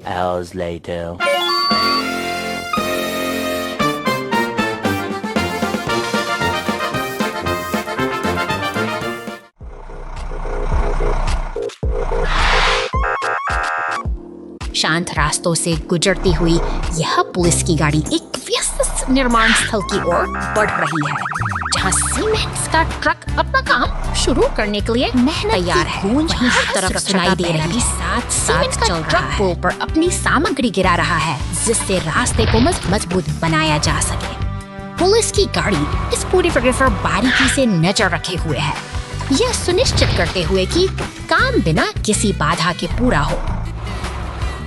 hours later. शांत रास्तों से गुजरती हुई यह पुलिस की गाड़ी एक व्यस्त निर्माण स्थल की ओर बढ़ रही है, जहां सीमेंट का ट्रक अपना काम शुरू करने के लिए तैयार है। वहीं हर तरफ सुनाई दे रही साथ साथ चल रहा पुल पर अपनी सामग्री गिरा रहा है, जिससे रास्ते को मजबूत बनाया जा सके। पुलिस की गाड़ी इस पूरी प्रक्रिया पर बारीकी से नजर रखे हुए है, यह सुनिश्चित करते हुए कि काम बिना किसी बाधा के पूरा हो।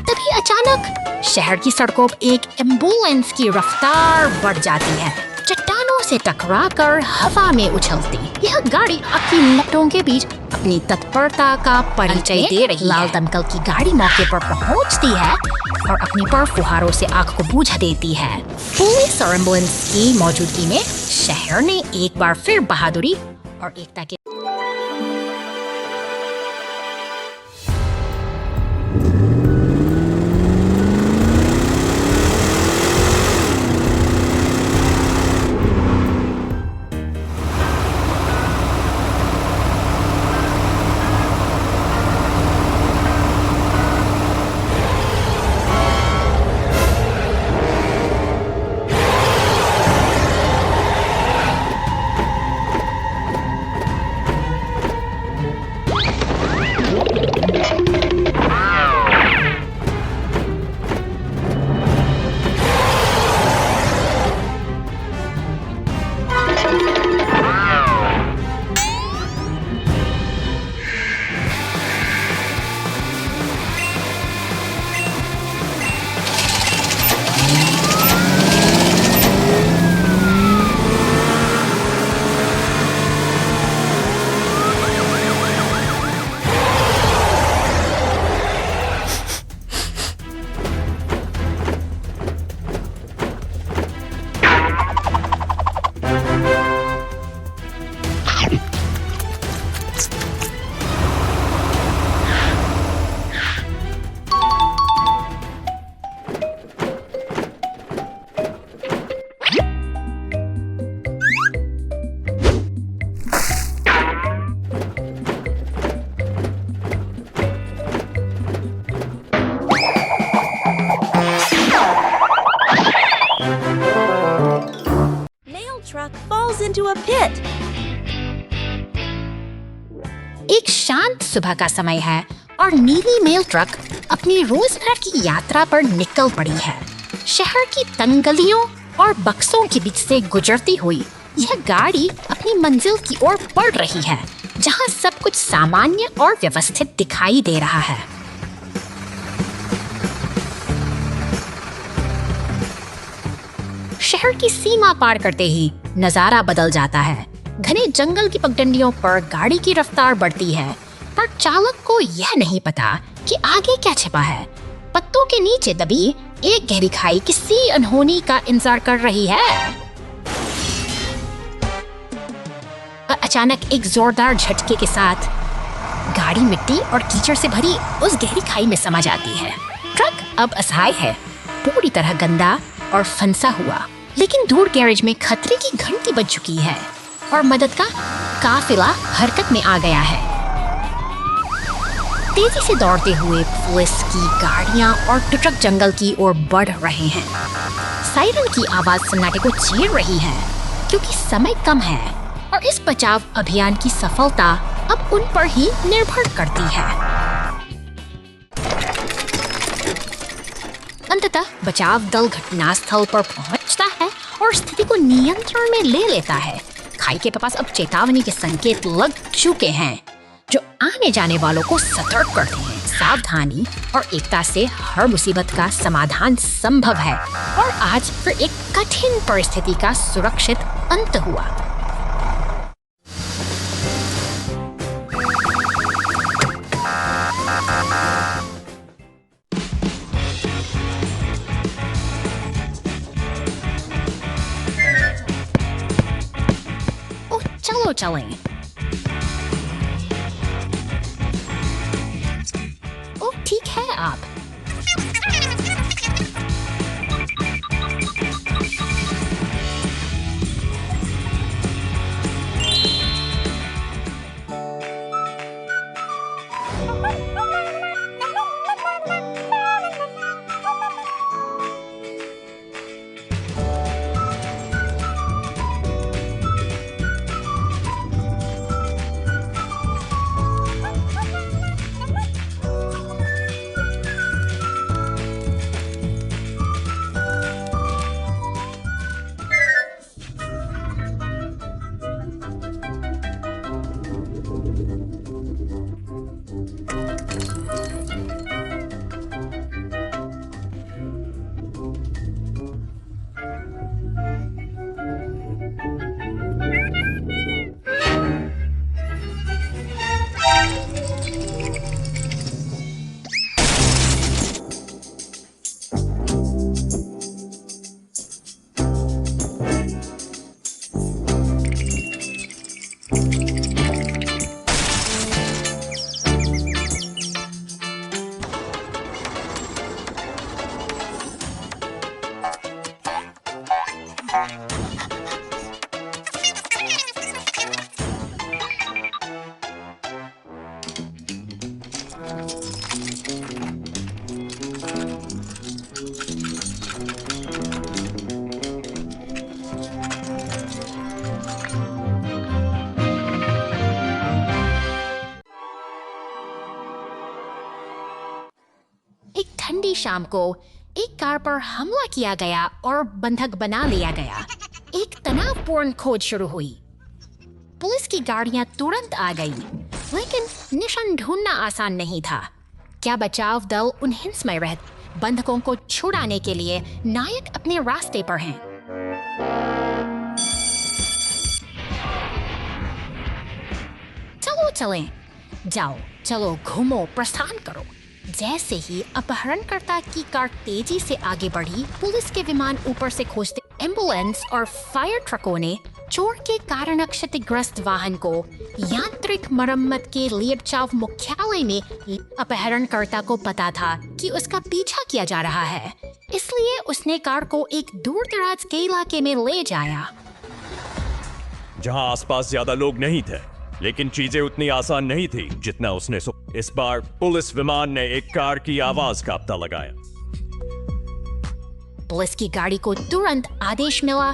तभी अचानक शहर की सड़कों पर एक एम्बुलेंस की रफ्तार बढ़ जाती है, चट्टानों से टकराकर हवा में उछलती। यह गाड़ी अपनी लपटों के बीच अपनी तत्परता का परिचय दे रही है। लाल दमकल की गाड़ी मौके पर पहुंचती है और अपनी पर फुहारों से आग को बुझा देती है। पुलिस और एम्बुलेंस की मौजूदगी में शहर ने एक बार फिर बहादुरी और एकता के truck falls into a pit. एक शांत सुबह का समय है और नीली मेल ट्रक अपनी रोजमर्रा की यात्रा पर निकल पड़ी है। शहर की तंग गलियों और बक्सों के बीच से गुजरती हुई यह गाड़ी अपनी मंजिल की ओर बढ़ रही है, जहां सब कुछ सामान्य और व्यवस्थित दिखाई दे रहा है। शहर की सीमा पार करते ही नजारा बदल जाता है। घने जंगल की पगडंडियों पर गाड़ी की रफ्तार बढ़ती है, पर चालक को यह नहीं पता कि आगे क्या छिपा है। पत्तों के नीचे दबी एक गहरी खाई किसी अनहोनी का इंतजार कर रही है। अचानक एक जोरदार झटके के साथ गाड़ी मिट्टी और कीचड़ से भरी उस गहरी खाई में समा जाती है। ट्रक अब असहाय है, पूरी तरह गंदा और फंसा हुआ, लेकिन दूर गैरेज में खतरे की घंटी बज चुकी है और मदद का काफिला हरकत में आ गया है। तेजी से दौड़ते हुए पुलिस की गाड़ियां और ट्रक जंगल की ओर बढ़ रहे हैं। सायरन की आवाज सन्नाटे को चीर रही है, क्योंकि समय कम है और इस बचाव अभियान की सफलता अब उन पर ही निर्भर करती है। अंततः बचाव दल घटनास्थल पर पहुंचता है और स्थिति को नियंत्रण में ले लेता है। खाई के पास अब चेतावनी के संकेत लग चुके हैं, जो आने जाने वालों को सतर्क करते हैं। सावधानी और एकता से हर मुसीबत का समाधान संभव है और आज फिर एक कठिन परिस्थिति का सुरक्षित अंत हुआ। चलो चलें। ओ ठीक है आप। ठंडी शाम को एक कार पर हमला किया गया और बंधक बना लिया गया। एक तनावपूर्ण खोज शुरू हुई। पुलिस की गाड़ियां तुरंत आ गई, लेकिन निशान ढूंढना आसान नहीं था। क्या बचाव दल उन हिंस में रह बंधकों को छुड़ाने के लिए नायक अपने रास्ते पर हैं। चलो चलें, जाओ, चलो घूमो, प्रस्थान करो। जैसे ही अपहरणकर्ता की कार तेजी से आगे बढ़ी, पुलिस के विमान ऊपर से खोजते एम्बुलेंस और फायर ट्रकों ने चोर के कारण क्षतिग्रस्त वाहन को यांत्रिक मरम्मत के लिएबचाव मुख्यालय में। अपहरणकर्ता को पता था कि उसका पीछा किया जा रहा है, इसलिए उसने कार को एक दूर-दराज के इलाके में ले जाया, जहां आसपास ज्यादा लोग नहीं थे। लेकिन चीजें उतनी आसान नहीं थी जितना उसने इस बार पुलिस विमान ने एक कार की आवाज का पता लगाया। पुलिस की गाड़ी को तुरंत आदेश मिला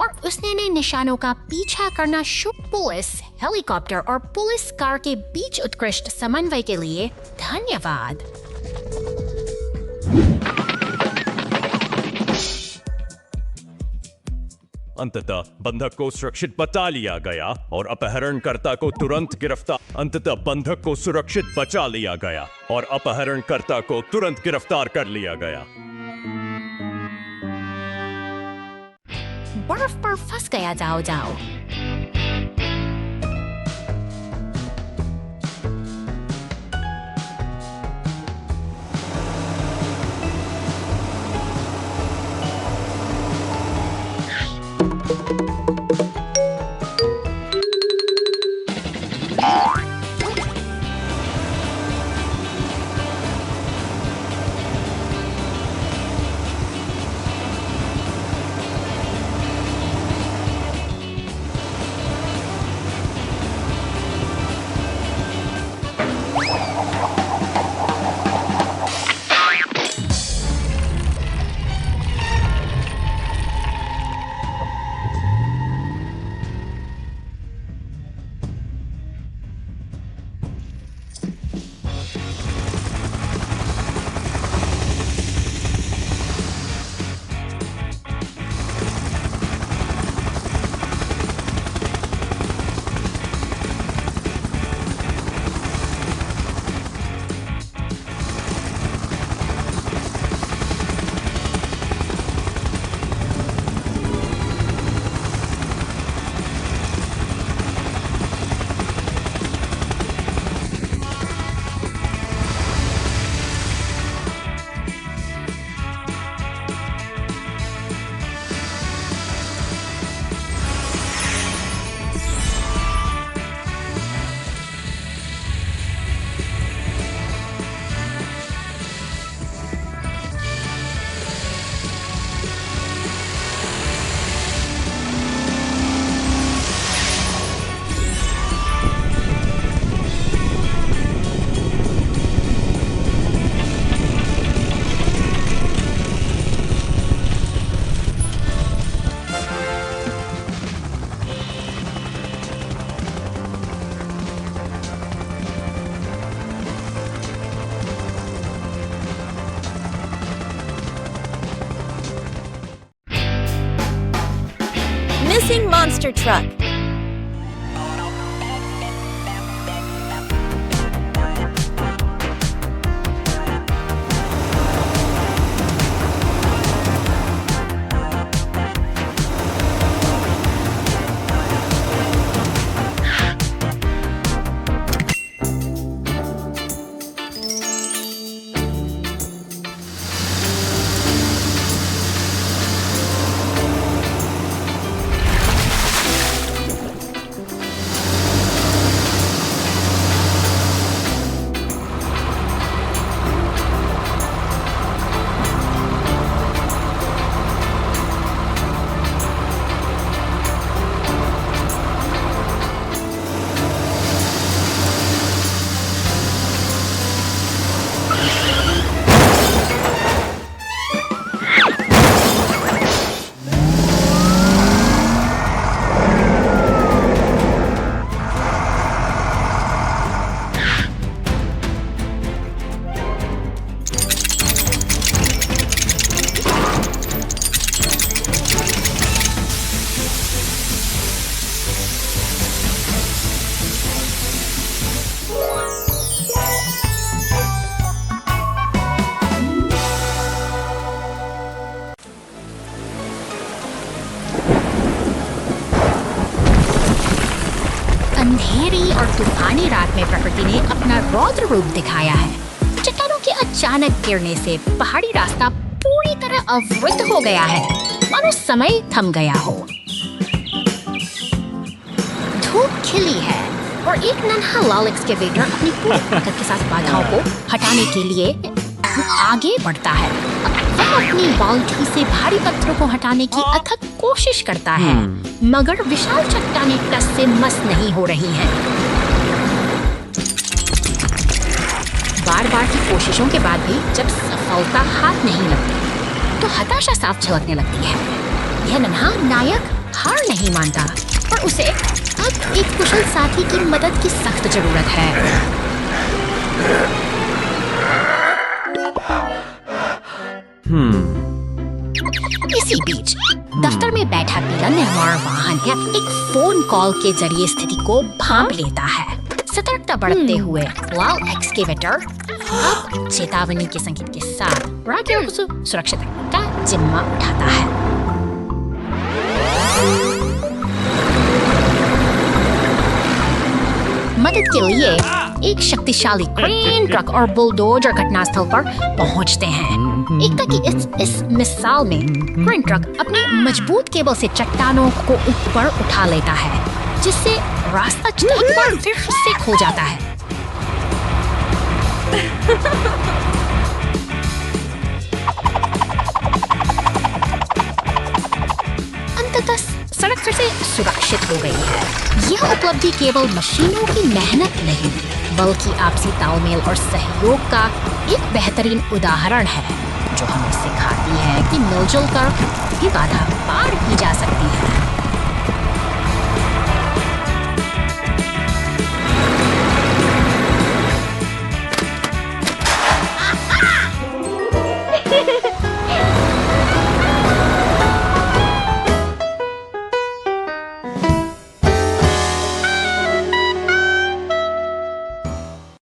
और उसने निशानों का पीछा करना शुरू। पुलिस हेलीकॉप्टर और पुलिस कार के बीच उत्कृष्ट समन्वय के लिए धन्यवाद। अंततः बंधक को सुरक्षित बचा लिया गया और अपहरणकर्ता को तुरंत गिरफ्तार कर लिया गया। बर्फ पर फंस गया जाओ जाओ। Missing monster truck. में प्रकृति ने अपना रौद्र रूप दिखाया है। चट्टानों के अचानक गिरने से पहाड़ी रास्ता पूरी तरह अवरुद्ध हो गया है, मानो समय थम गया हो। धूप खिली है और एक नन्हा लाल एक्सकेवेटर अपनी पूरी ताकत के साथ बाधाओं को हटाने के लिए आगे बढ़ता है। वह अपनी बाल्टी से भारी पत्थरों को हटाने की अथक कोशिश करता है, मगर विशाल चट्टानें टस से मस नहीं हो रही हैं। बार बार की कोशिशों के बाद भी जब सफलता हाथ नहीं लगती तो हताशा साफ झलकने लगती है। यह नन्हा नायक हार नहीं मानता, पर उसे अब एक कुशल साथी की मदद की सख्त जरूरत है। इसी बीच दफ्तर में बैठा पीला निर्माण वाहन है एक फोन कॉल के जरिए स्थिति को भांप लेता है। सतर्कता बढ़ते हुए लाल एक्सकेवेटर अब चेतावनी के संकेत के साथ राहगीरों को सुरक्षित रखने का जिम्मा उठाता है। मदद के लिए एक शक्तिशाली क्रेन ट्रक और बुलडोजर घटनास्थल पर पहुंचते हैं। एकता की इस मिसाल में क्रेन ट्रक अपनी मजबूत केबल से चट्टानों को ऊपर उठा लेता है, जिससे रास्ता एक बार फिर से खो जाता है। अंततः सड़क फिर से सुरक्षित हो गई है। यह उपलब्धि केवल मशीनों की मेहनत नहीं, बल्कि आपसी तालमेल और सहयोग का एक बेहतरीन उदाहरण है, जो हमें सिखाती है कि मिलजुल कर भी बाधा पार की जा सकती है।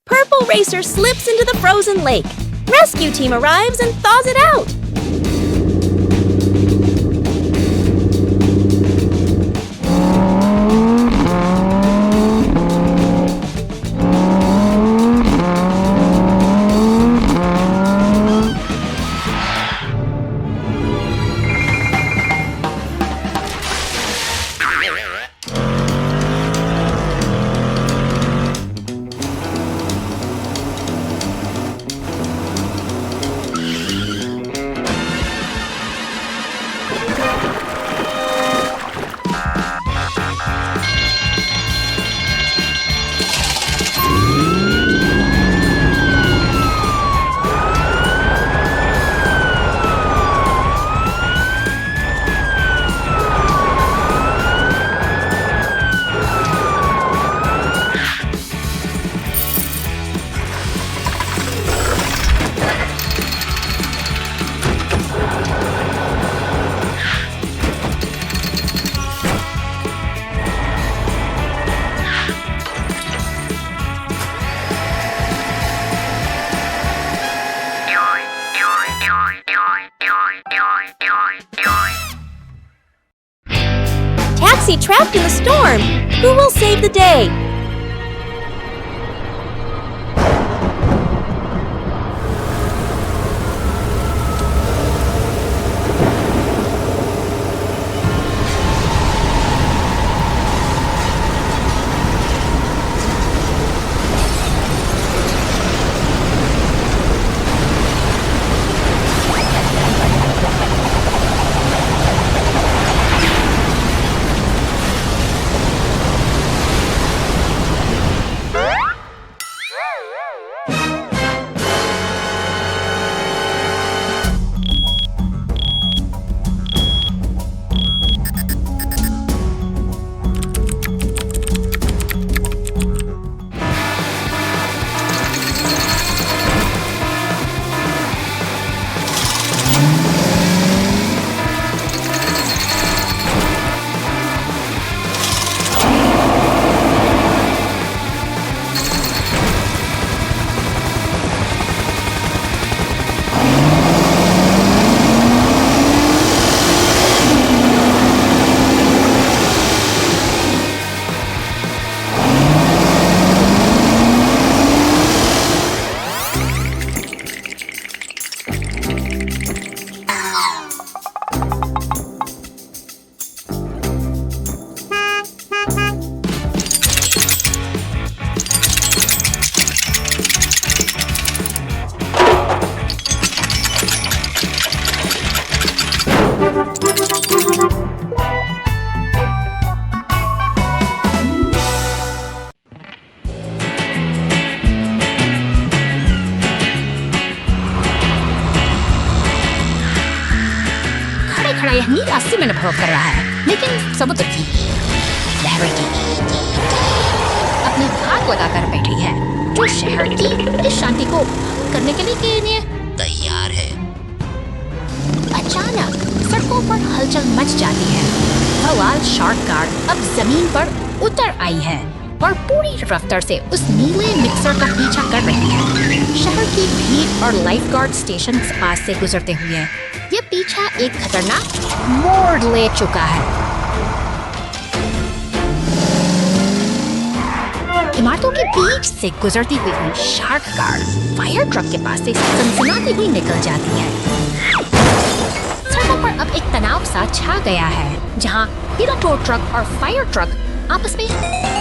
Purple Racer slips into the frozen lake. Rescue team arrives and thaws it out. Taxi trapped in the storm. Who will save the day? पानी रास्ते में अनुभव कर रहा है, लेकिन समुद्र की लहरें की अपनी घाट लगाकर बैठी है, जो शहर की इस शांति को करने के लिए तैयार है। अचानक सड़कों पर हलचल मच जाती है। हवाल शार्क गार्ड अब जमीन पर उतर आई है और पूरी रफ्तार से उस नीले मिक्सर का पीछा कर रही है। शहर की भीड़ और लाइफ गार्ड स्टेशन पास से गुजरते हुए ये पीछा एक खतरनाक मोड़ ले चुका है। इमारतों के बीच से गुजरती हुई शार्क गार्ड फायर ट्रक के पास से सनसनाती हुई निकल जाती है। सड़कों पर अब एक तनाव सा छा गया है, जहां हीरो टो ट्रक और फायर ट्रक आपस में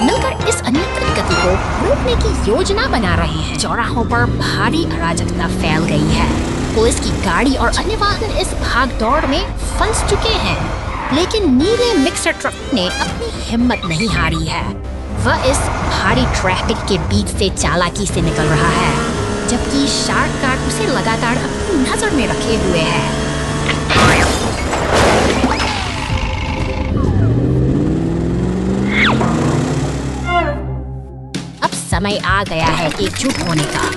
मिलकर इस अनियंत्रित गति को रोकने की योजना बना रहे हैं। चौराहों पर भारी अराजकता फैल गई है। पुलिस की गाड़ी और अन्य वाहन इस भागदौड़ में फंस चुके हैं, लेकिन नीले मिक्सर ट्रक ने अपनी हिम्मत नहीं हारी है। वह इस भारी ट्रैफिक के बीच से चालाकी से निकल रहा है, जबकि शार्क गार्ड उसे लगातार अपनी नजर में रखे हुए है। अब समय आ गया है एकजुट होने का।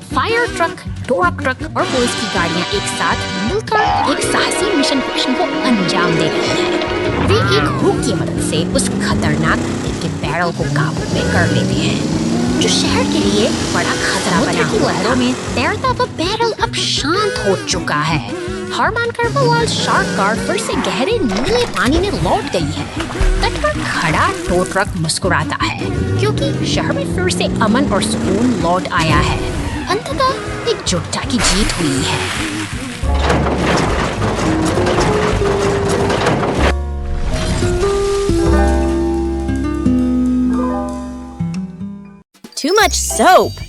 फायर ट्रक, टोरक ट्रक और पुलिस की गाड़ियां एक साथ मिलकर एक साहसी मिशन को अंजाम दे रही हैं। वे एक हुक की मदद से उस खतरनाक के बैरल को काबू में कर लेते हैं, जो शहर के लिए बड़ा खतरा बना हुआ है। लहरों में तैरता वह बैरल अब शांत हो चुका है। हार मानकर बवाल शार्क गार्ड फिर से गहरे नीले पानी में लौट गई है। तट पर खड़ा टो ट्रक मुस्कुराता है, क्योंकि शहर में फिर से अमन और सुकून लौट आया है। अंततः एकजुटता की जीत हुई है। Too much soap.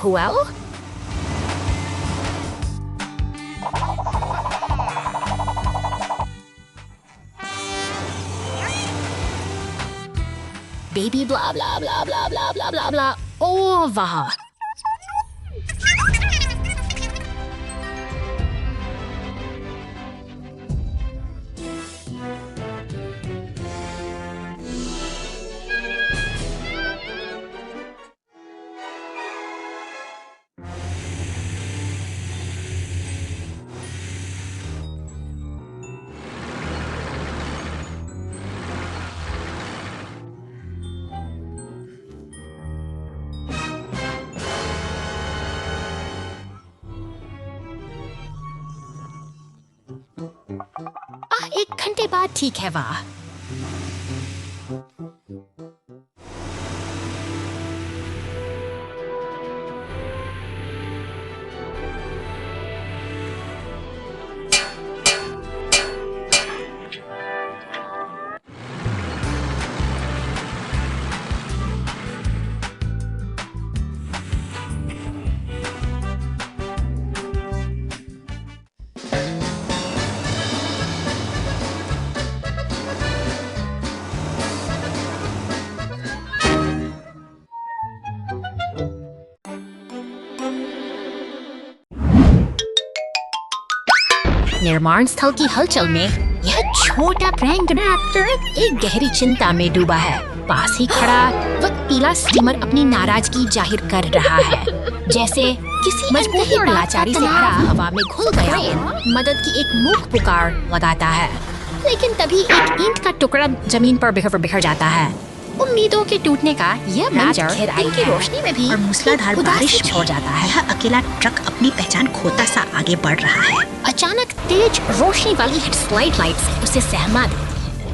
Well, baby blah blah blah blah blah blah blah blah over. घंटे बाद ठीक है वाह। निर्माण स्थल की हलचल में यह छोटा प्रैंक एक्टर एक गहरी चिंता में डूबा है। पास ही खड़ा वह पीला स्टीमर अपनी नाराजगी जाहिर कर रहा है, जैसे किसी मजबूरी और लाचारी से भरा हवा में घुल गया मदद की एक मूक पुकार लगाता है। लेकिन तभी एक ईंट का टुकड़ा जमीन पर बिखर जाता है। उम्मीदों के टूटने का यह मंजर दिन की रोशनी में भी और मूसलाधार बारिश छोड़ जाता है। यह अकेला ट्रक अपनी पहचान खोता सा आगे बढ़ रहा है। अचानक तेज रोशनी वाली हेडलाइट लाइट्स उसे सहमा देती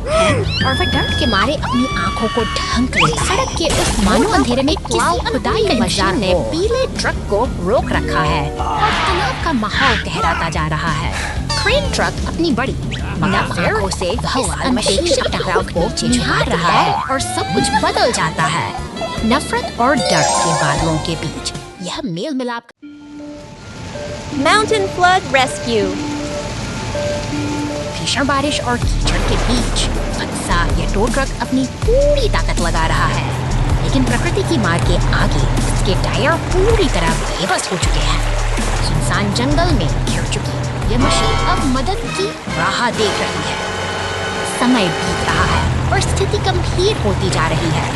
हैं और वह डर के मारे अपनी आंखों को ढंक लेता है। सड़क के उस मानो अंधेरे में किसी खुदाई मशीन ने पीले ट्रक को रोक रखा है और तनाव का माहौल गहराता जा रहा है। क्रेन ट्रक अपनी बड़ी नम आंखों से इस अनपेक्षित टकराव को निहार रहा है और सब कुछ बदल जाता है। नफरत और डर के बादलों के बीच यह मेल मिलाप Mountain Flood Rescue. भीषण बारिश और कीचड़ के बीच हादसा यह टो ट्रक अपनी पूरी ताकत लगा रहा है, लेकिन प्रकृति की मार के आगे इसके टायर पूरी तरह बेबस हो चुके हैं। सुनसान जंगल में घिर चुकी यह मशीन अब मदद की राह देख रही है। समय बीत रहा है और स्थिति गंभीर होती जा रही है।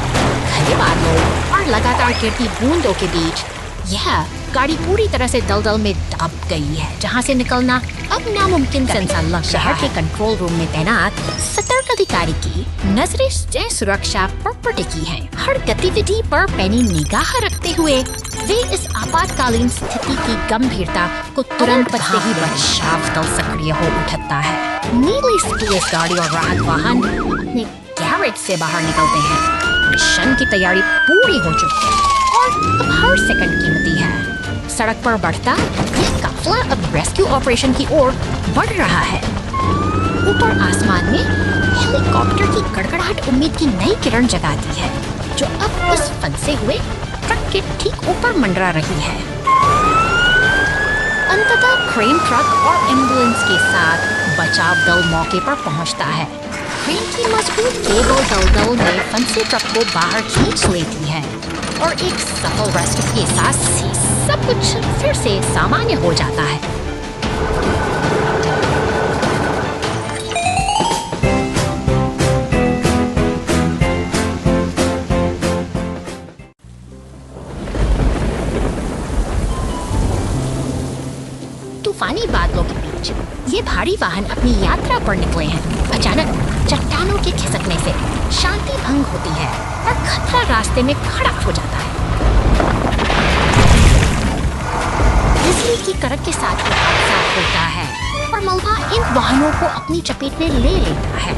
घने बादलों और लगातार गिरती बूंदों के बीच यह गाड़ी पूरी तरह से दलदल में दब गई है, जहां से निकलना अब नामुमकिन सा लग शहर के कंट्रोल रूम में तैनात सतर्क अधिकारी की नजरें सुरक्षा पर टिकी हैं। हर गतिविधि पर पैनी निगाह रखते हुए वे इस आपातकालीन स्थिति की गंभीरता को तुरंत से ही बचाव दल सक्रिय हो उठता है। नीली पुलिस गाड़ी और राहत वाहन अपने गैरेज से बाहर निकलते हैं। मिशन की तैयारी पूरी हो चुकी है और अब हर सेकंड कीमती है। सड़क पर बढ़ता यह काफिला अब रेस्क्यू ऑपरेशन की ओर बढ़ रहा है। ऊपर आसमान में हेलीकॉप्टर की गड़गड़ाहट उम्मीद की नई किरण जगाती है, जो अब उस फंसे हुए ट्रक के ठीक ऊपर मंडरा रही है। अंततः क्रेन ट्रक और एम्बुलेंस के साथ बचाव दल मौके पर पहुंचता है। क्रेन की मजबूत केबल दलदल में फंसे ट्रक को बाहर खींच लेती है और एक सफल रेस्क्यू के साथ सब कुछ फिर से सामान्य हो जाता है। तूफानी बादलों के बीच ये भारी वाहन अपनी यात्रा पर निकले हैं। अचानक चट्टानों के खिसकने से शांति भंग होती है और खतरा रास्ते में खड़ा हो जाता है। बिजली की कड़क के साथ हादसा होता है और मलबा इन वाहनों को अपनी चपेट में ले लेता है।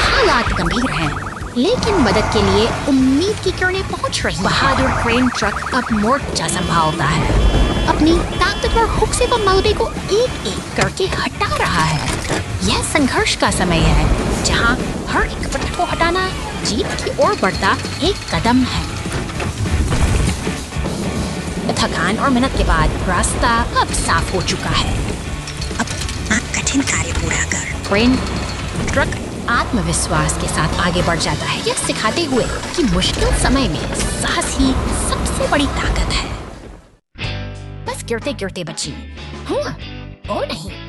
हालात गंभीर हैं, लेकिन मदद के लिए उम्मीद की किरणें पहुंच रही हैं। बहादुर क्रेन ट्रक अब मोर्चा संभालता है। अपनी ताकतवर हुक से वह मलबे को एक एक करके हटा रहा है। यह संघर्ष का समय है, जहां हर एक पत्थर को हटाना जीत की ओर बढ़ता एक कदम है। थकान और मेहनत के बाद रास्ता अब साफ हो चुका है। अब कठिन कार्य पूरा कर। क्रेन ट्रक आत्मविश्वास के साथ आगे बढ़ जाता है, यह सिखाते हुए कि मुश्किल समय में साहस ही सबसे बड़ी ताकत है। बस गिरते गिरते बची हूँ, ओ नहीं।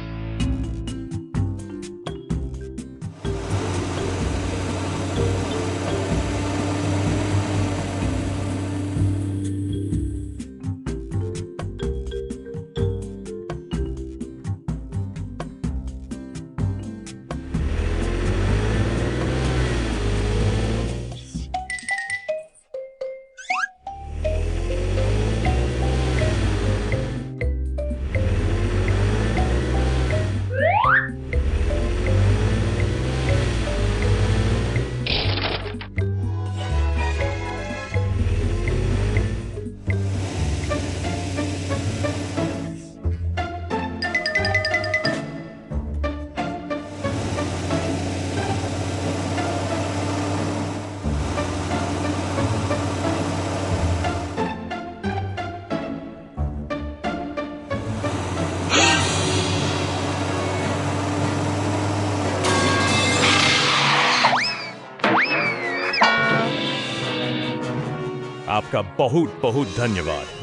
आपका बहुत बहुत धन्यवाद।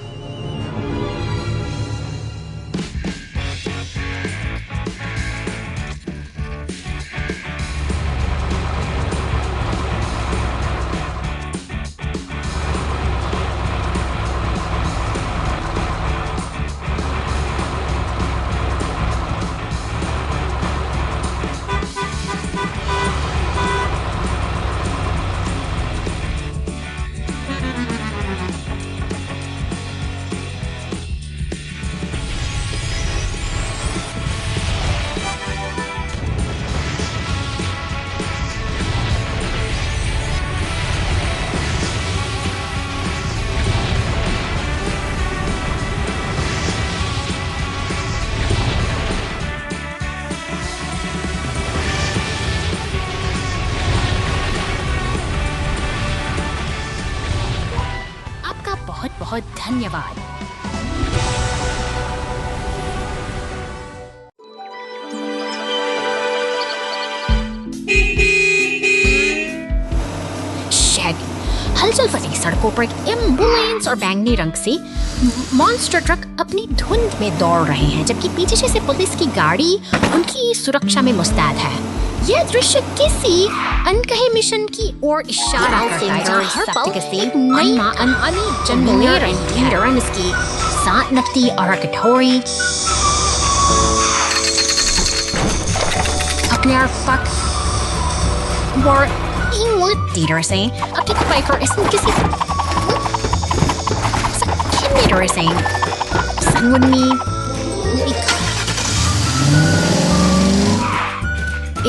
बहुत बहुत धन्यवाद। हलचल भरी सड़कों पर एक एम्बुलेंस और बैंगनी रंग से मॉन्स्टर ट्रक अपनी धुंध में दौड़ रहे हैं, जबकि पीछे से पुलिस की गाड़ी उनकी सुरक्षा में मुस्तैद है। यह दृश्य किसी अनकहे मिशन की ओर इशारा करता है, जहां हर पल एक नई अनअनी जन्म ले रही है। इसकी साथ नकती और कठोरी अपने fuck war Dietersing, up to the biker isn't kissy. Dietersing, son would me.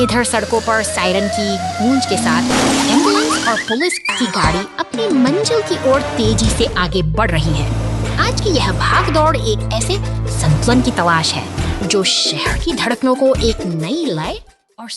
इधर सड़कों पर सायरन की गूंज के साथ एम्बुलेंस और पुलिस की गाड़ी अपनी मंजिल की ओर तेजी से आगे बढ़ रही है। आज की यह भागदौड़ एक ऐसे संतुलन की तलाश है जो शहर की धड़कनों को एक नई लय और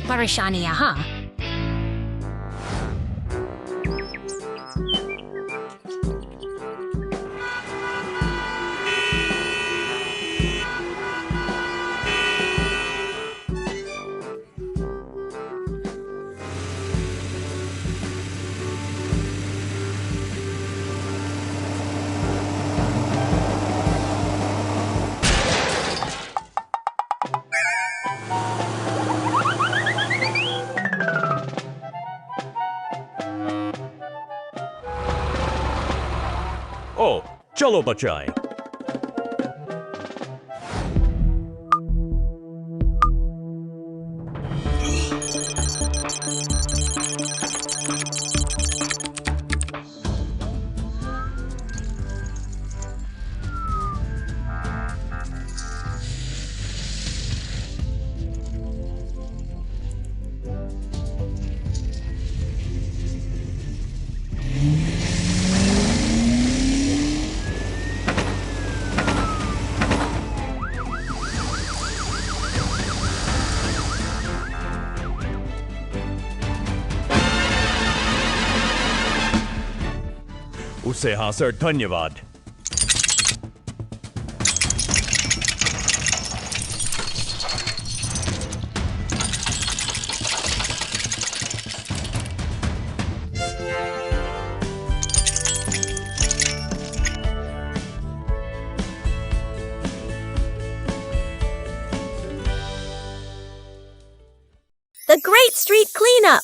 परेशानियां। हाँ, ओ चलो बचाएं। उसे हाँ सर, धन्यवाद। The Great Street Cleanup!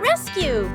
rescue!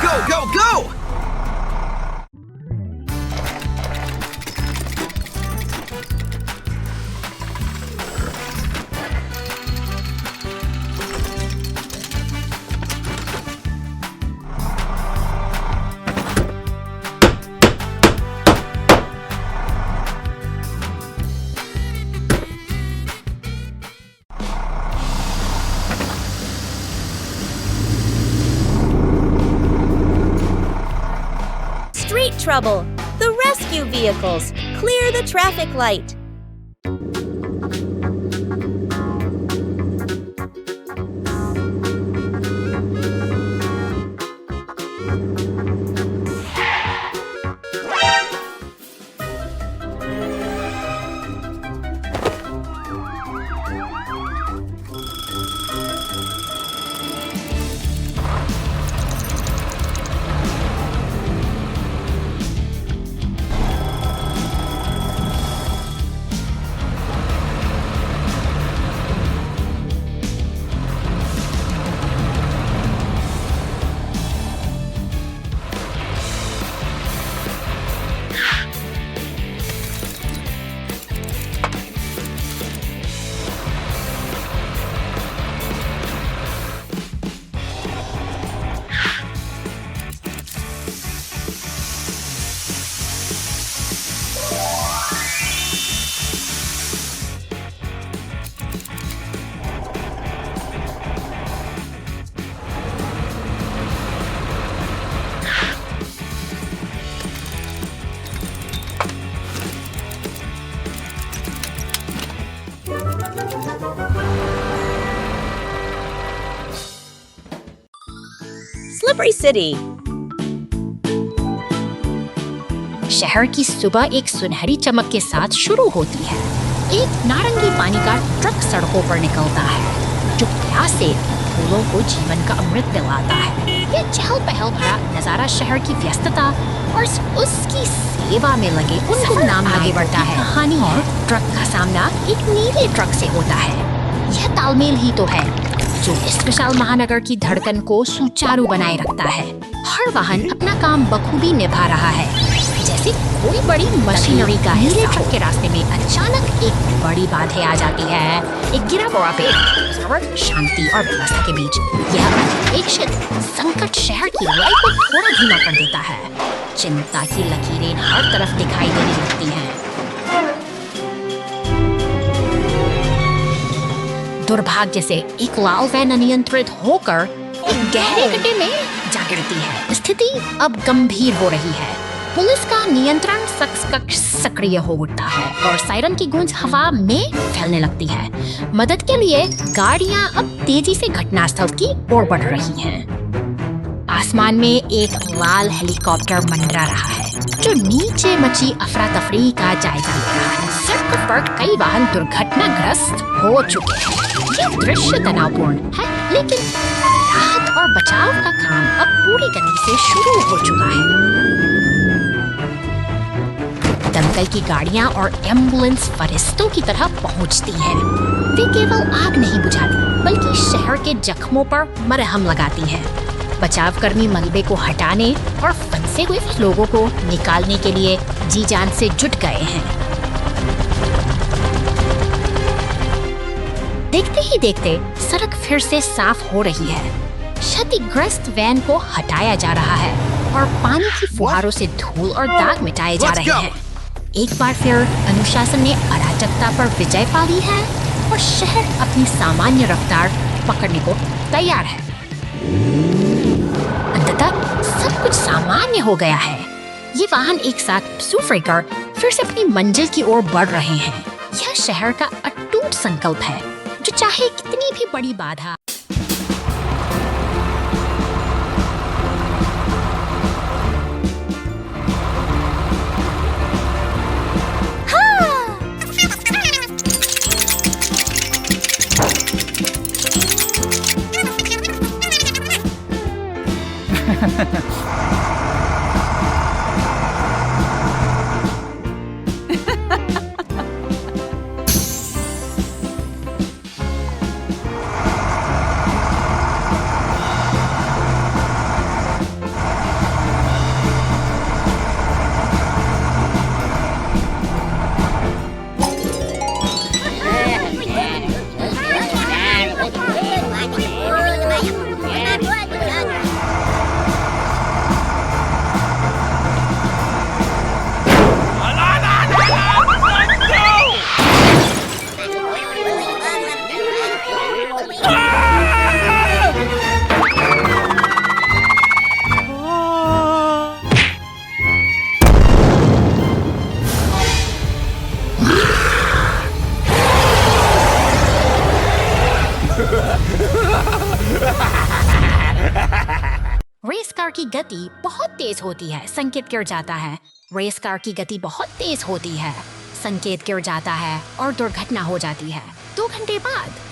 Go, go, go! Street trouble! The rescue vehicles! Clear the traffic light! Slippery City! शहर की सुबह एक सुनहरी चमक के साथ शुरू होती है। एक नारंगी पानी का ट्रक सड़कों पर निकलता है जो प्यासे फूलों को जीवन का अमृत दिलाता है। ये चहल पहल भरा नजारा शहर की व्यस्तता और उसकी सेवा में लगे उनको नाम आगे बढ़ता है। कहानी और ट्रक का सामना एक नीले ट्रक से होता है। यह तालमेल ही तो है जो इस विशाल महानगर की धड़कन को सुचारू बनाए रखता है। हर वाहन अपना काम बखूबी निभा रहा है, जैसे कोई बड़ी मशीनरी का नीले ट्रक के रास्ते में अचानक एक बड़ी बाधा आ जाती है। एक गिरा हुआ पेड़ शांति और व्यवस्था के बीच यह अनपेक्षित संकट शहर की लड़ाई को थोड़ा धीमा कर देता है। चिंता की लकीरें हर तरफ दिखाई देने लगती हैं। दुर्भाग्य से एक लाल वैन अनियंत्रित होकर एक गहरे गड्ढे में जा गिरती है। स्थिति अब गंभीर हो रही है। पुलिस का नियंत्रण सक्रिय हो उठता है और सायरन की गूंज हवा में फैलने लगती है। मदद के लिए गाड़ियां अब तेजी से घटनास्थल की ओर बढ़ रही हैं। आसमान में एक लाल हेलीकॉप्टर मंडरा रहा है जो नीचे मची अफरा तफरी का जायजा ले रहा है। सड़क पर कई वाहन दुर्घटनाग्रस्त हो चुके हैं। ये दृश्य तनावपूर्ण है, लेकिन राहत और बचाव का काम अब पूरी गति से शुरू हो चुका है। दमकल की गाड़ियां और एम्बुलेंस फरिश्तों की तरह पहुंचती हैं। वे केवल आग नहीं बुझाती, बल्कि शहर के जख्मों पर मरहम लगाती हैं। बचावकर्मी मलबे को हटाने और फंसे हुए लोगों को निकालने के लिए जी जान से जुट गए हैं। देखते ही देखते सड़क फिर से साफ हो रही है। क्षतिग्रस्त वैन को हटाया जा रहा है और पानी की फुहारों से धूल और दाग मिटाए जा Let's रहे go. हैं। एक बार फिर अनुशासन ने अराजकता पर विजय पा ली है और शहर अपनी सामान्य रफ्तार पकड़ने को तैयार है। अंततः सब कुछ सामान्य हो गया है। ये वाहन एक साथ सूफरे कर फिर से अपनी मंजिल की ओर बढ़ रहे हैं। यह शहर का अटूट संकल्प है, जो चाहे कितनी भी बड़ी बाधा। रेस कार की गति बहुत तेज होती है, संकेत गिर जाता है। रेस कार की गति बहुत तेज होती है, संकेत गिर जाता है और दुर्घटना हो जाती है। 2 घंटे बाद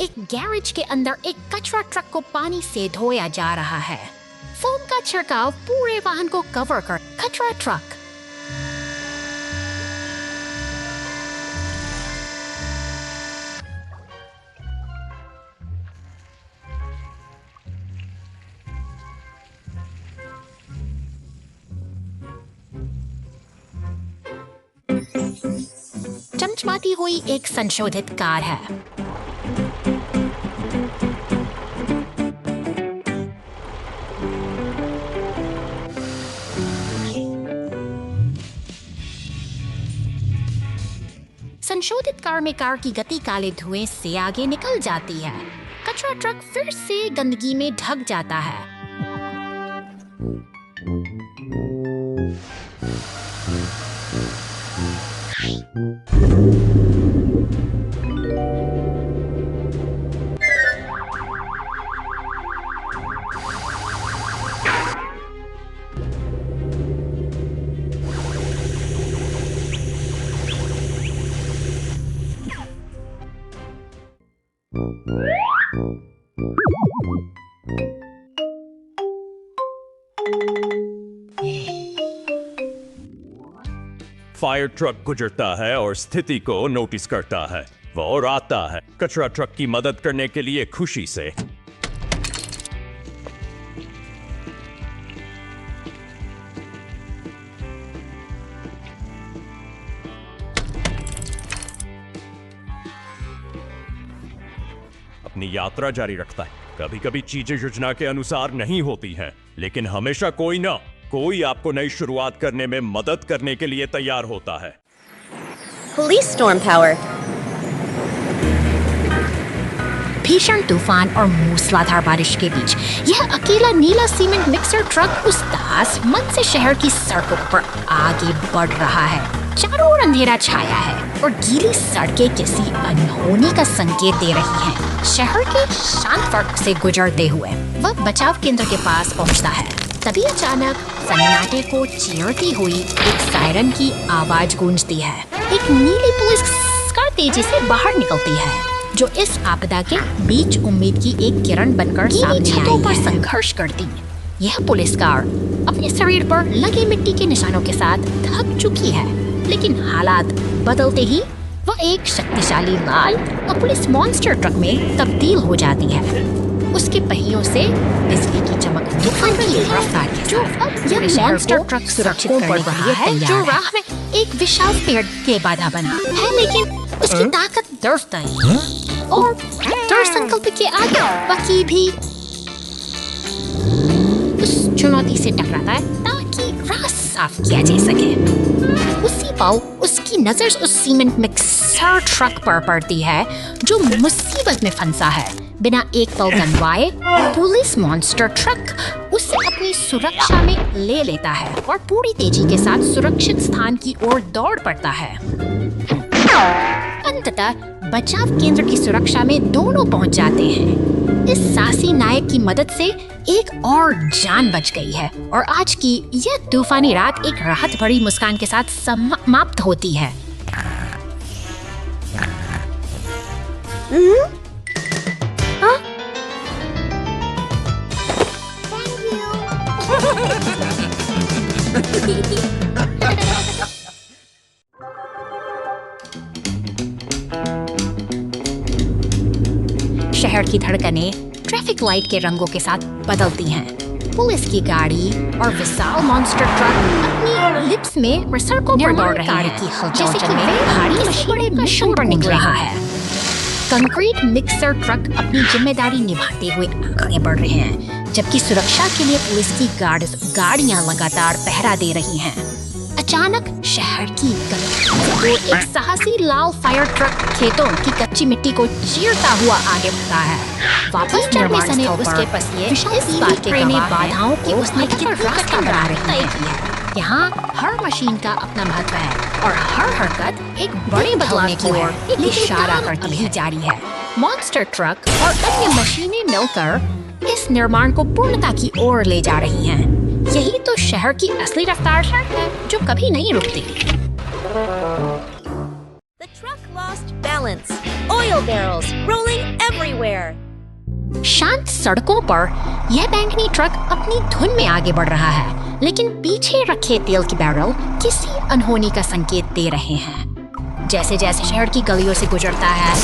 एक गैरेज के अंदर एक कचरा ट्रक को पानी से धोया जा रहा है। फोम का छिड़काव पूरे वाहन को कवर कर कचरा ट्रक चमचमाती हुई एक संशोधित कार है। संशोधित कार में कार की गति काले धुएं से आगे निकल जाती है। कचरा ट्रक फिर से गंदगी में ढक जाता है। फायर ट्रक गुजरता है और स्थिति को नोटिस करता है। वो और आता है कचरा ट्रक की मदद करने के लिए खुशी से। अपनी यात्रा जारी रखता है। कभी कभी चीजें योजना के अनुसार नहीं होती हैं, लेकिन हमेशा कोई आपको नई शुरुआत करने में मदद करने के लिए तैयार होता है। Police storm power. भीषण तूफान और मूसलाधार बारिश के बीच यह अकेला नीला सीमेंट मिक्सर ट्रक उस दास मन से शहर की सड़कों पर आगे बढ़ रहा है। चारों ओर अंधेरा छाया है और गीली सड़कें किसी अनहोनी का संकेत दे रही हैं। शहर के शांत सड़क से गुजरते हुए वह बचाव केंद्र के पास पहुंचता है। तभी अचानक सन्नाटे को चीरती हुई एक सायरन की आवाज गूंजती है। एक नीली पुलिस कार तेजी से बाहर निकलती है, जो इस आपदा के बीच उम्मीद की एक किरण बनकर सामने छतों पर संघर्ष करती। यह पुलिस कार अपने शरीर पर लगे मिट्टी के निशानों के साथ थक चुकी है, लेकिन हालात बदलते ही वह एक शक्तिशाली लाल और पुलिस मॉन्स्टर ट्रक में तब्दील हो जाती है। उसके पहियों से बिजली की चमक तूफान की रफ्तार के साथ यह मॉन्स्टर ट्रक सुरक्षित बढ़ रहा है, जो राह में एक विशाल पेड़ के बाधा बना है, लेकिन उसकी ताकत दर्दनाक और दृढ़ संकल्प के आगे बाकी भी उस चुनौती से टकराता है ताकि राह साफ किया जा सके। उसी पल उसकी नजर उस सीमेंट मिक्सर ट्रक पर पड़ती है, जो मुसीबत में फंसा है। बिना एक पल गंवाए पुलिस मॉन्स्टर ट्रक उसे अपनी सुरक्षा में ले लेता है और पूरी तेजी के साथ सुरक्षित स्थान की ओर दौड़ पड़ता है। अंततः बचाव केंद्र की सुरक्षा में दोनों पहुंच जाते हैं। इस साहसी नायक की मदद से एक और जान बच गई है और आज की यह तूफानी रात एक राहत भरी मुस्कान के साथ समाप्त होती है। शहर की धड़कनें ट्रैफिक लाइट के रंगों के साथ बदलती हैं। पुलिस की गाड़ी और विशाल मॉन्स्टर ट्रक अपनी लिप्स में सड़कों पर दौड़ रहे हैं, जैसे कि वे भारी मशीनों का शोर पर निकल रहा है। कंक्रीट मिक्सर ट्रक अपनी जिम्मेदारी निभाते हुए आगे बढ़ रहे हैं, जबकि सुरक्षा के लिए पुलिस की गाड़ियां लगातार पहरा दे रही हैं। अचानक शहर की गली एक साहसी लाल फायर ट्रक खेतों की कच्ची मिट्टी को चीरता हुआ आगे बढ़ता है। वापस चढ़ने से उसके पसीने इस बात के गवाह बाधाओं की उसने कितना रास्ता बना रही है। यहाँ हर मशीन का अपना महत्व है और हर हरकत एक बड़े बदलाव की ओर इशारा करती ही जारी है। मॉन्स्टर ट्रक और अन्य मशीनें मिलकर इस निर्माण को पूर्णता की ओर ले जा रही हैं। यही तो शहर की असली रफ्तार है, जो कभी नहीं रुकती। The truck lost balance. Oil barrels rolling everywhere. शांत सड़कों पर यह बैंगनी ट्रक अपनी धुन में आगे बढ़ रहा है, लेकिन पीछे रखे तेल के बैरल किसी अनहोनी का संकेत दे रहे हैं। जैसे जैसे शहर की गलियों से गुजरता है,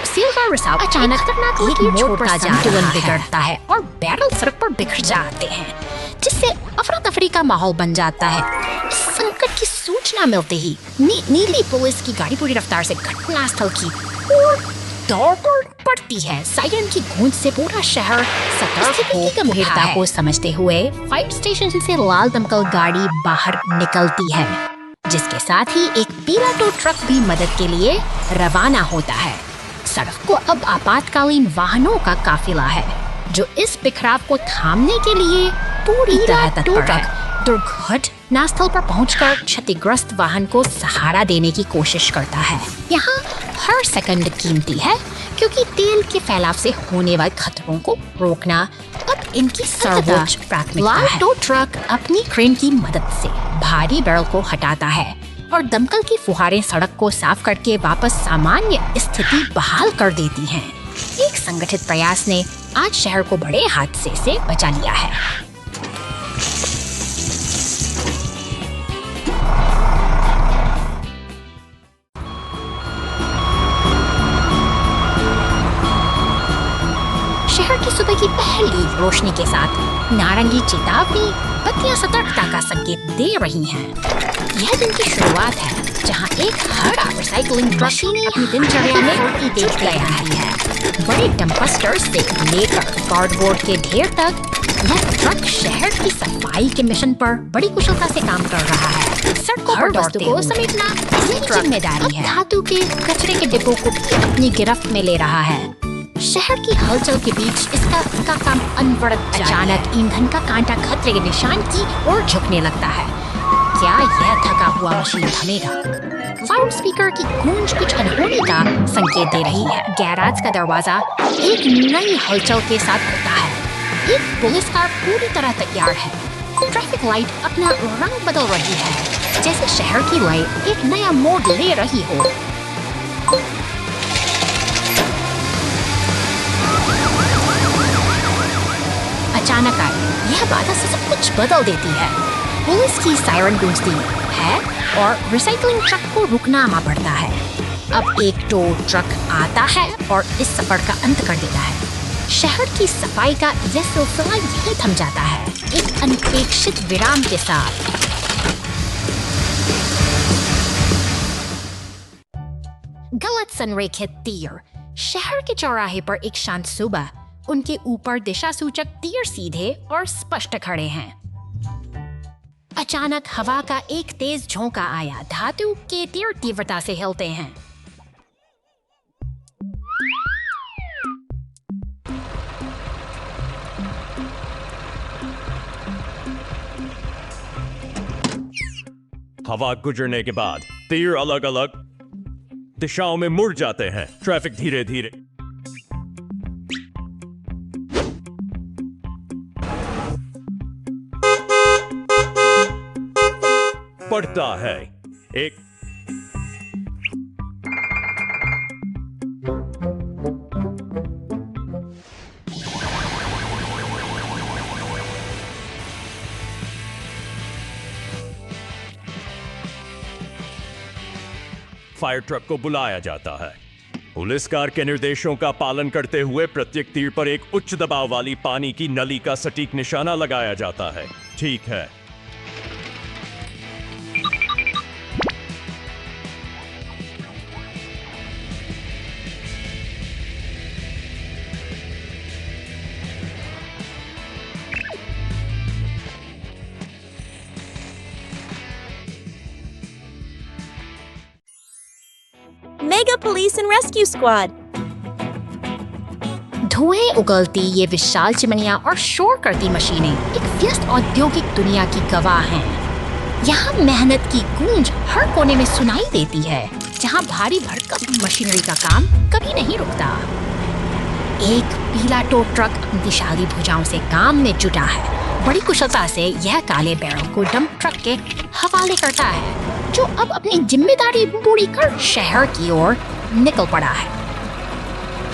सील का रिसाव अचानक एक मोड़ पर संतुलन बिगड़ता है और बैरल सड़क पर बिखर जाते हैं, जिससे अफरा तफरी का माहौल बन जाता है। इस संकट की सूचना मिलते ही नीली पुलिस की गाड़ी पूरी रफ्तार से घटनास्थल की ओर दौड़ पड़ती है। सायरन की गूंज से पूरा शहर सतर्क हो गंभीरता को समझते हुए फायर स्टेशन से लाल दमकल गाड़ी बाहर निकलती है, जिसके साथ ही एक पीला टो ट्रक भी मदद के लिए रवाना होता है। सड़क को अब आपातकालीन वाहनों का काफिला है, जो इस बिखराव को थामने के लिए पूरी तरह तत्पर है। दुर्घटना स्थल पर पहुंचकर क्षतिग्रस्त वाहन को सहारा देने की कोशिश करता है। यहाँ हर सेकंड कीमती है, क्योंकि तेल के फैलाव से होने वाले खतरों को रोकना अब इनकी सर्वोच्च प्राथमिकता है। टो ट्रक अपनी क्रेन की मदद से भारी बैरल को हटाता है और दमकल की फुहारें सड़क को साफ करके वापस सामान्य स्थिति बहाल कर देती हैं। एक संगठित प्रयास ने आज शहर को बड़े हादसे से बचा लिया है। शहर की सुबह की पहली रोशनी के साथ नारंगी चेतावनी बत्तियां सतर्कता का संकेत दे रही हैं। यह दिन की शुरुआत है जहाँ एक हरा रिसाइकलिंग ट्रक अपनी दिनचर्या में जुट गया है। बड़े डंपस्टर से लेकर कार्डबोर्ड के ढेर तक यह ट्रक शहर की सफाई के मिशन पर बड़ी कुशलता से काम कर रहा है। सड़कों पर वस्तु को समेटना इसकी जिम्मेदारी है। धातु के कचरे के डिब्बों को भी अपनी गिरफ्त में ले रहा है। शहर की हलचल के बीच इसका काम अनवरत अचानक ईंधन का कांटा खतरे के निशान की ओर झुकने लगता है। क्या यह थका हुआ मशीन थमेगा? लाउड स्पीकर की गूंज कुछ अनहोनी का संकेत दे रही है। गैराज का दरवाजा एक नई हलचल के साथ खुलता है। एक पुलिस कार पूरी तरह तैयार है। ट्रैफिक लाइट अपना रंग बदल रही है, जैसे शहर की लाइट एक नया मोड़ ले रही हो। अचानक आई यह बाधा से सब कुछ बदल देती है। पुलिस की सायरन गूंजती है और रिसाइकलिंग ट्रक को रुकना पड़ता है। अब एक टो ट्रक आता है और इस सफर का अंत कर देता है। शहर की सफाई का यह सिलसिला यही थम जाता है, एक अनपेक्षित विराम के साथ। गलत संरेखित तीर। शहर के चौराहे पर एक शांत सुबह, उनके ऊपर दिशा सूचक तीर सीधे और स्पष्ट खड़े हैं। अचानक हवा का एक तेज झोंका आया। धातु के तीर तीव्रता से हिलते हैं। हवा गुजरने के बाद तीर अलग अलग दिशाओं में मुड़ जाते हैं। ट्रैफिक धीरे धीरे बढ़ता है। एक फायर ट्रक को बुलाया जाता है। पुलिस कार के निर्देशों का पालन करते हुए प्रत्येक तीर पर एक उच्च दबाव वाली पानी की नली का सटीक निशाना लगाया जाता है। ठीक है। Mega Police and Rescue Squad. धुएं उगलती ये विशाल चिमनियां और शोर करती मशीनें एक व्यस्त औद्योगिक दुनिया की गवाह हैं। यहाँ मेहनत की गूंज हर कोने में सुनाई देती है, जहाँ भारी भरकम मशीनरी का काम कभी नहीं रुकता। एक पीला टो ट्रक दिशाली भुजाओं से काम में जुटा है। बड़ी कुशलता से यह काले बैरल को डंप ट्रक के हवाले करता है, जो अब अपनी जिम्मेदारी पूरी कर शहर की ओर निकल पड़ा है।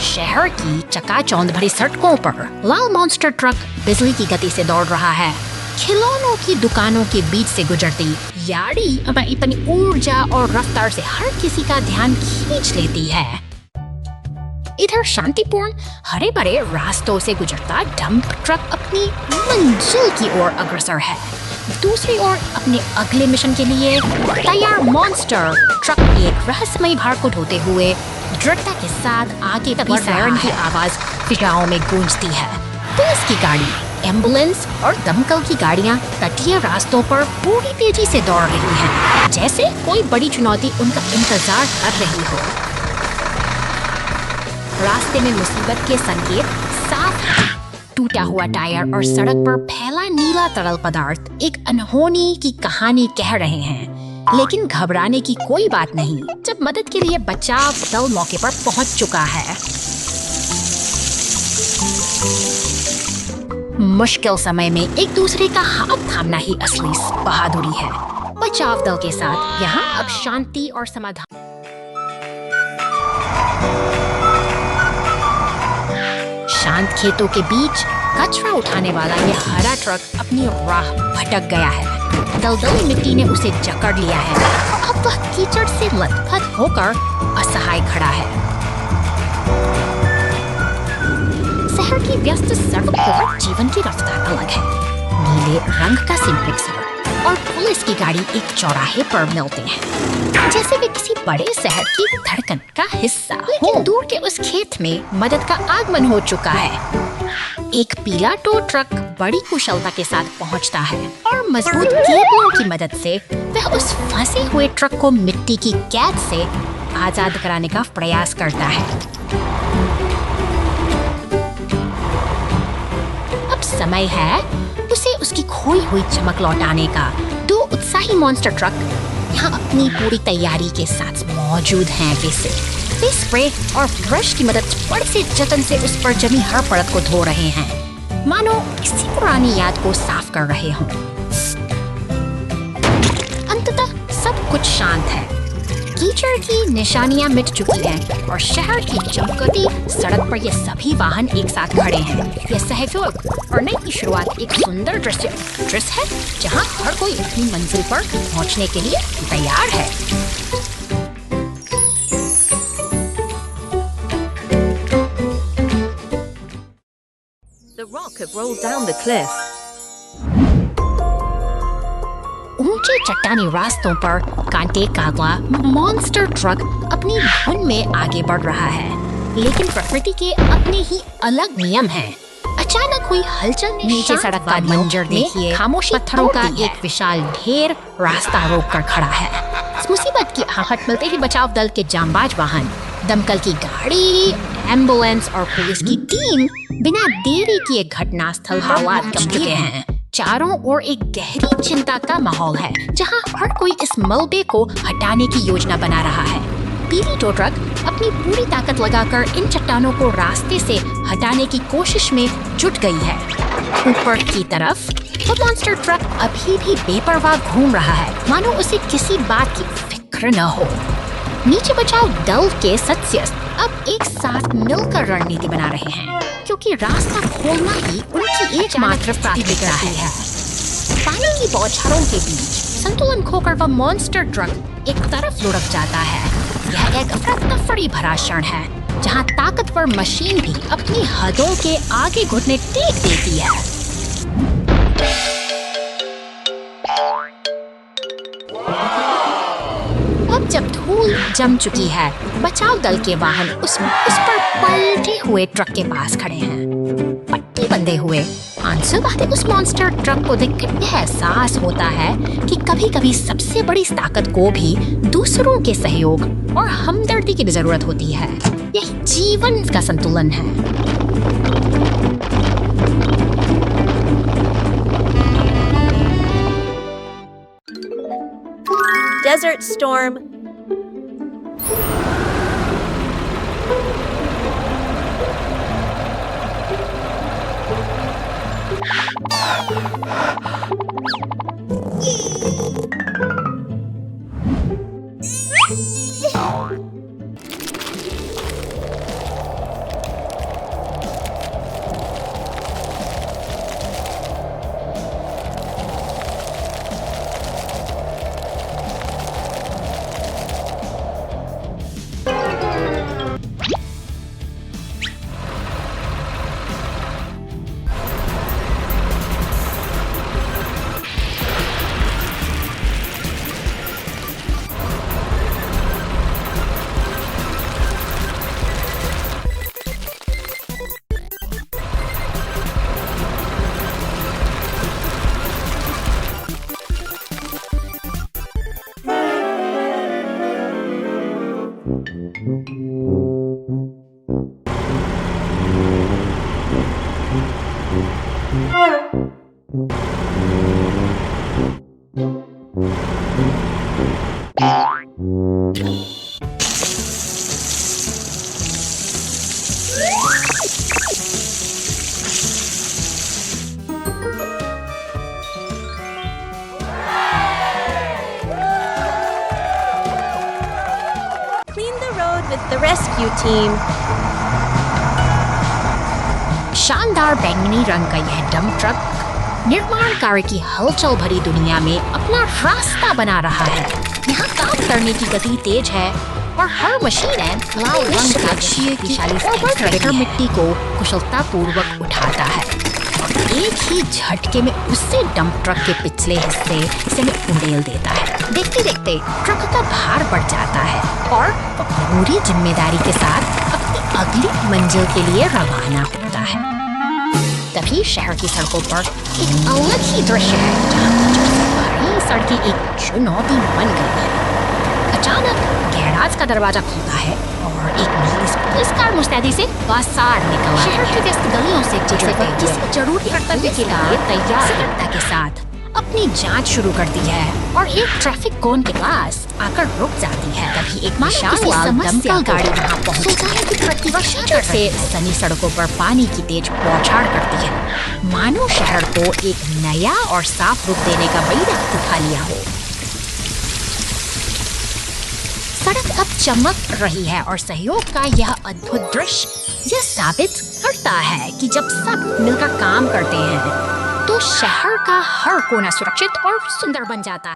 शहर की चकाचौंध भरी सड़कों पर लाल मॉन्स्टर ट्रक बिजली की गति से दौड़ रहा है। खिलौनों की दुकानों के बीच से गुजरती याड़ी अपनी ऊर्जा और रफ्तार से हर किसी का ध्यान खींच लेती है। इधर शांतिपूर्ण हरे भरे रास्तों से गुजरता डंप ट्रक अपनी मंजिल की ओर अग्रसर है। दूसरी ओर अपने अगले मिशन के लिए तैयार मॉन्स्टर ट्रक एक रहस्यमयी भार को ढोते हुए दृढ़ता के साथ आगे तभी सायरन की आवाज फिजाओं में गूंजती है। पुलिस की गाड़ी, एम्बुलेंस और दमकल की गाड़ियां तटीय रास्तों पर पूरी तेजी से दौड़ रही हैं, जैसे कोई बड़ी चुनौती उनका इंतजार कर रही हो। रास्ते में मुसीबत के संकेत साफ हैं। टूटा हुआ टायर और सड़क पर फैला नीला तरल पदार्थ एक अनहोनी की कहानी कह रहे हैं। लेकिन घबराने की कोई बात नहीं, जब मदद के लिए बचाव दल मौके पर पहुंच चुका है। मुश्किल समय में एक दूसरे का हाथ थामना ही असली बहादुरी है। बचाव दल के साथ यहाँ अब शांति और समाधान। शांत खेतों के बीच कचरा उठाने वाला यह हरा ट्रक अपनी राह भटक गया है। दलदली मिट्टी ने उसे जकड़ लिया है। अब वह कीचड़ से लथपथ होकर असहाय खड़ा है। शहर की व्यस्त सड़कों पर जीवन की रफ्तार अलग है। नीले रंग का सिंपलेक्स सड़क और पुलिस की गाड़ी एक चौराहे पर मिलते हैं, जैसे वे किसी बड़े शहर की धड़कन का हिस्सा हो। लेकिन दूर के उस खेत में मदद का आगमन हो चुका है। एक पीला टो ट्रक बड़ी कुशलता के साथ पहुंचता है और मजबूत केबलों की मदद से वह उस फंसे हुए ट्रक को मिट्टी की कैद से आजाद कराने का प्रयास करता है। अब समय है उसे उसकी खोई हुई चमक लौटाने का। दो उत्साही मॉन्स्टर ट्रक यहाँ अपनी पूरी तैयारी के साथ मौजूद हैं। वे स्प्रे और ब्रश की मदद बड़े से जतन से उस पर जमी हर परत को धो रहे हैं, मानो किसी पुरानी याद को साफ कर रहे हों। अंततः सब कुछ शांत है। कीचड़ की निशानियां मिट चुकी हैं और शहर की चमकती सड़क पर ये सभी वाहन एक साथ खड़े हैं। यह सहयोग और नई शुरुआत एक सुंदर दृश्य है जहां हर कोई अपनी मंजिल पर पहुंचने के लिए तैयार है। The rock had rolled down the cliff. ऊंचे चट्टानी रास्तों पर कांटे काटला मॉन्स्टर ट्रक अपनी धुन में आगे बढ़ रहा है, लेकिन प्रकृति के अपने ही अलग नियम हैं। अचानक हुई हलचल ने नीचे सड़क का मंजर देखिए। खामोशी पत्थरों का एक विशाल ढेर रास्ता रोककर खड़ा है। इस मुसीबत की आहट मिलते ही बचाव दल के जांबाज वाहन, दमकल की गाड़ी, एम्बुलेंस और पुलिस की टीम बिना देरी किए घटनास्थल पर पहुंच चुके हैं। चारों ओर एक गहरी चिंता का माहौल है, जहां हर कोई इस मलबे को हटाने की योजना बना रहा है। पीली टो ट्रक अपनी पूरी ताकत लगाकर इन चट्टानों को रास्ते से हटाने की कोशिश में जुट गई है। ऊपर की तरफ वो मॉन्स्टर ट्रक अभी भी बेपरवाह घूम रहा है, मानो उसे किसी बात की फिक्र न हो। नीचे बचाव दल के सदस्य अब एक साथ मिलकर रणनीति बना रहे हैं, क्योंकि रास्ता खोलना ही उनकी एकमात्र प्राथमिकता है। पानी की बौछारों के बीच संतुलन खोकर वह मॉन्स्टर ट्रक एक तरफ लुढ़क जाता है। यह एक अफरा-तफरी भरा क्षण है, जहां ताकतवर मशीन भी अपनी हदों के आगे घुटने टेक देती है। अब जब धूल जम चुकी है, बचाव दल के वाहन उस पर पलटे हुए ट्रक के पास खड़े हैं, पट्टी बंधे हुए। आंसू बहाते उस मॉन्स्टर ट्रक को देखकर यह एहसास होता है कि कभी-कभी सबसे बड़ी ताकत को भी दूसरों के सहयोग और हमदर्दी की जरूरत होती है। यही जीवन का संतुलन है। Desert Storm. With the rescue team. शानदार बैंगनी रंग का यह डंप ट्रक निर्माण कार्य की हलचल भरी दुनिया में अपना रास्ता बना रहा है। यहाँ काम करने की गति तेज है और हर मशीन लाल रंग का विशाली मिट्टी को कुशलता पूर्वक उठाता है। एक ही झटके में उसे डंप ट्रक के पिछले हिस्से से में उड़ेल देता है। देखते देखते ट्रक का भार बढ़ जाता है और वो पूरी जिम्मेदारी के साथ अपनी अगली मंजिल के लिए रवाना होता है। तभी शहर की सड़कों पर एक अलग ही दृश्य है, जहाँ सड़कें एक चुनौती बन गई है। अचानक गैराज का दरवाजा खुलता है और एक पुलिस कार मुस्तैदी से बाहर निकल आई है। शहर की व्यस्त गलियों से गुजरते हुए किसी जरूरी कर्तव्य के लिए तैयार सतर्कता के साथ अपनी जांच शुरू करती है और एक ट्रैफिक कोन के पास आकर रुक जाती है। तभी एक विशाल लाल दमकल गाड़ी वहाँ पहुँचती है कि प्रतिवर्षा से सनी सड़कों पर पानी की तेज बौछार करती है, मानो शहर को एक नया और साफ रूप देने का बड़ी वक्त उठा लिया हो। सड़क अब चमक रही है और सहयोग का यह अद्भुत दृश्य यह साबित करता है कि जब सब मिलकर काम करते हैं तो शहर का हर कोना सुरक्षित और सुंदर बन जाता है।